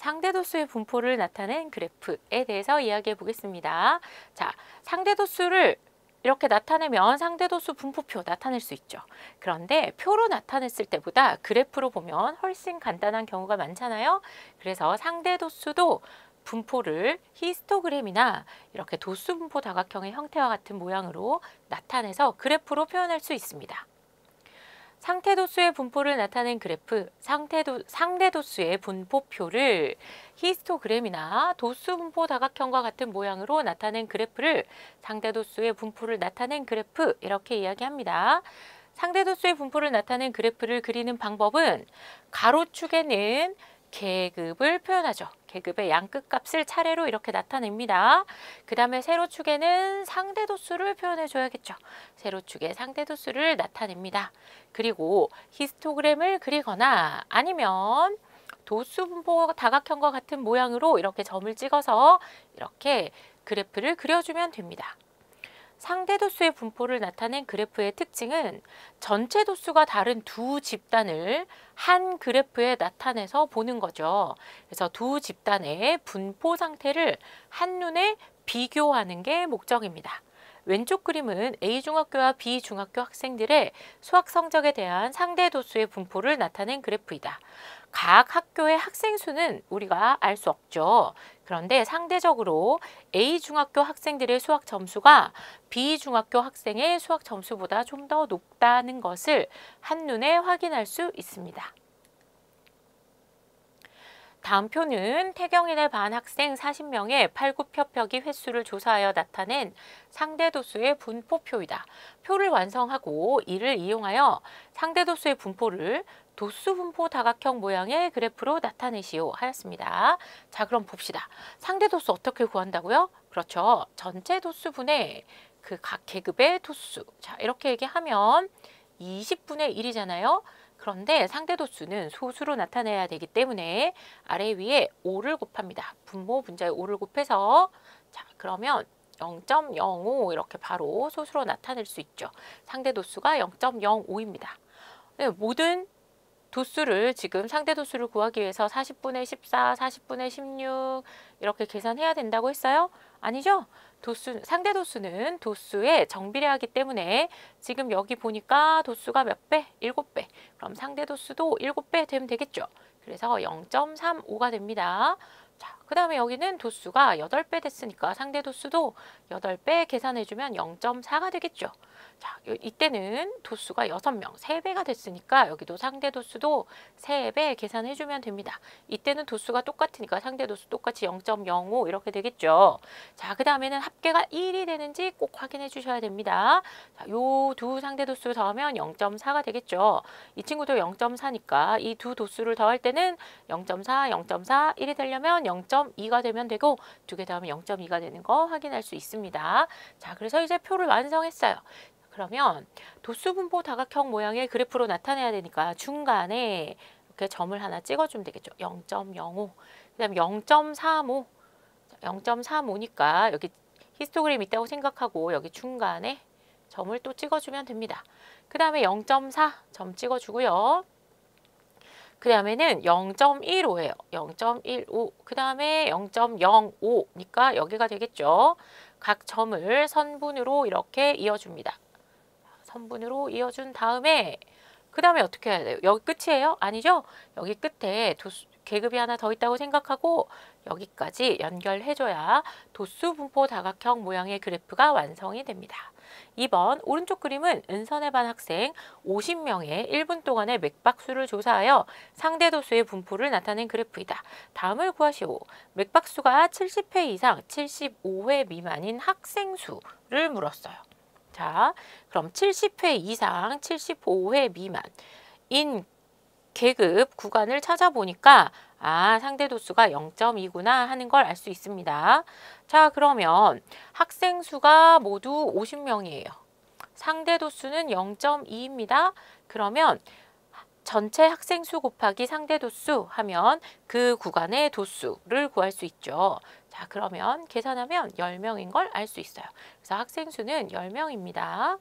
상대 도수의 분포를 나타낸 그래프에 대해서 이야기해 보겠습니다. 자, 상대 도수를 이렇게 나타내면 상대 도수 분포표 나타낼 수 있죠. 그런데 표로 나타냈을 때보다 그래프로 보면 훨씬 간단한 경우가 많잖아요. 그래서 상대 도수도 분포를 히스토그램이나 이렇게 도수 분포 다각형의 형태와 같은 모양으로 나타내서 그래프로 표현할 수 있습니다. 상태 도수의 분포를 나타낸 그래프, 상대 도수의 분포표를 히스토그램이나 도수 분포 다각형과 같은 모양으로 나타낸 그래프를 상대 도수의 분포를 나타낸 그래프 이렇게 이야기합니다. 상대 도수의 분포를 나타낸 그래프를 그리는 방법은 가로축에는 계급을 표현하죠. 계급의 양끝값을 차례로 이렇게 나타냅니다. 그 다음에 세로축에는 상대도수를 표현해 줘야겠죠. 세로축의 상대도수를 나타냅니다. 그리고 히스토그램을 그리거나 아니면 도수분포 다각형과 같은 모양으로 이렇게 점을 찍어서 이렇게 그래프를 그려주면 됩니다. 상대 도수의 분포를 나타낸 그래프의 특징은 전체 도수가 다른 두 집단을 한 그래프에 나타내서 보는 거죠. 그래서 두 집단의 분포 상태를 한눈에 비교하는 게 목적입니다. 왼쪽 그림은 A중학교와 B중학교 학생들의 수학 성적에 대한 상대 도수의 분포를 나타낸 그래프이다. 각 학교의 학생 수는 우리가 알 수 없죠. 그런데 상대적으로 A중학교 학생들의 수학 점수가 B중학교 학생의 수학 점수보다 좀 더 높다는 것을 한눈에 확인할 수 있습니다. 다음 표는 태경인의 반 학생 40명의 팔굽혀펴기 횟수를 조사하여 나타낸 상대도수의 분포표이다. 표를 완성하고 이를 이용하여 상대도수의 분포를 도수분포 다각형 모양의 그래프로 나타내시오 하였습니다. 자, 그럼 봅시다. 상대도수 어떻게 구한다고요? 그렇죠. 전체 도수분의 그 각 계급의 도수. 자, 이렇게 얘기하면 20분의 1이잖아요. 그런데 상대도수는 소수로 나타내야 되기 때문에 아래 위에 5를 곱합니다. 분모 분자에 5를 곱해서 자, 그러면 0.05 이렇게 바로 소수로 나타낼 수 있죠. 상대도수가 0.05입니다. 모든 도수를 지금 상대 도수를 구하기 위해서 40분의 14, 40분의 16 이렇게 계산해야 된다고 했어요? 아니죠? 상대 도수는 도수에 정비례하기 때문에 지금 여기 보니까 도수가 몇 배? 7배. 그럼 상대 도수도 7배 되면 되겠죠? 그래서 0.35가 됩니다. 자, 그 다음에 여기는 도수가 8배 됐으니까 상대 도수도 8배 계산해주면 0.4가 되겠죠. 자, 이때는 도수가 6명, 3배가 됐으니까 여기도 상대 도수도 3배 계산해주면 됩니다. 이때는 도수가 똑같으니까 상대 도수 똑같이 0.05 이렇게 되겠죠. 자, 그 다음에는 합계가 1이 되는지 꼭 확인해 주셔야 됩니다. 자, 요 두 상대 도수 더하면 0.4가 되겠죠. 이 친구도 0.4니까 이 두 도수를 더할 때는 0.4, 0.4, 1이 되려면 0.2가 되면 되고 두 개 더하면 0.2가 되는 거 확인할 수 있습니다. 자, 그래서 이제 표를 완성했어요. 그러면 도수분포 다각형 모양의 그래프로 나타내야 되니까 중간에 이렇게 점을 하나 찍어주면 되겠죠. 0.05, 그 다음에 0.35, 0.35니까 여기 히스토그램 있다고 생각하고 여기 중간에 점을 또 찍어주면 됩니다. 그 다음에 0.4 점 찍어주고요. 그 다음에는 0.15예요. 0.15. 그 다음에 0.05니까 여기가 되겠죠. 각 점을 선분으로 이렇게 이어줍니다. 선분으로 이어준 다음에 그 다음에 어떻게 해야 돼요? 여기 끝이에요? 아니죠? 여기 끝에 계급이 하나 더 있다고 생각하고 여기까지 연결해줘야 도수분포 다각형 모양의 그래프가 완성이 됩니다. 2번 오른쪽 그림은 은선의 반 학생 50명의 1분 동안의 맥박수를 조사하여 상대 도수의 분포를 나타낸 그래프이다. 다음을 구하시오. 맥박수가 70회 이상 75회 미만인 학생 수를 물었어요. 자, 그럼 70회 이상 75회 미만인 계급 구간을 찾아보니까 상대 도수가 0.2구나 하는 걸 알 수 있습니다. 자, 그러면 학생 수가 모두 50명이에요. 상대 도수는 0.2입니다. 그러면 전체 학생 수 곱하기 상대 도수 하면 그 구간의 도수를 구할 수 있죠. 자, 그러면 계산하면 10명인 걸 알 수 있어요. 그래서 학생 수는 10명입니다.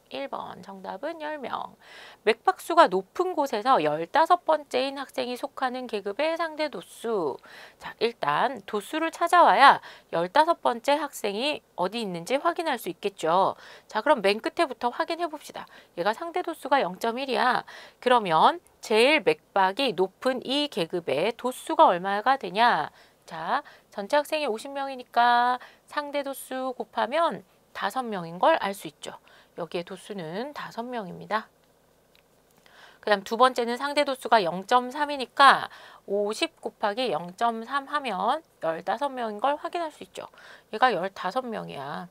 1번 정답은 10명. 맥박수가 높은 곳에서 15번째인 학생이 속하는 계급의 상대 도수. 자, 일단 도수를 찾아와야 15번째 학생이 어디 있는지 확인할 수 있겠죠. 자, 그럼 맨 끝에부터 확인해 봅시다. 얘가 상대 도수가 0.1이야. 그러면 제일 맥박이 높은 이 계급의 도수가 얼마가 되냐? 자, 전체 학생이 50명이니까 상대 도수 곱하면 5명인 걸 알 수 있죠. 여기에 도수는 5명입니다. 그 다음 두 번째는 상대 도수가 0.3이니까 50 곱하기 0.3 하면 15명인 걸 확인할 수 있죠. 얘가 15명이야.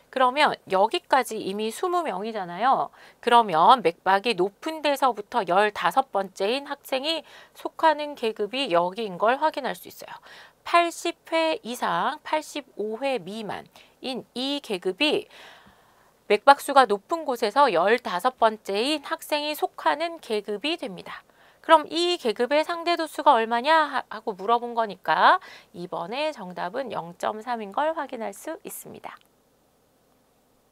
그러면 여기까지 이미 20명이잖아요. 그러면 맥박이 높은 데서부터 15번째인 학생이 속하는 계급이 여기인 걸 확인할 수 있어요. 80회 이상, 85회 미만인 이 계급이 맥박수가 높은 곳에서 15번째인 학생이 속하는 계급이 됩니다. 그럼 이 계급의 상대도수가 얼마냐 하고 물어본 거니까 2번의 정답은 0.3인 걸 확인할 수 있습니다.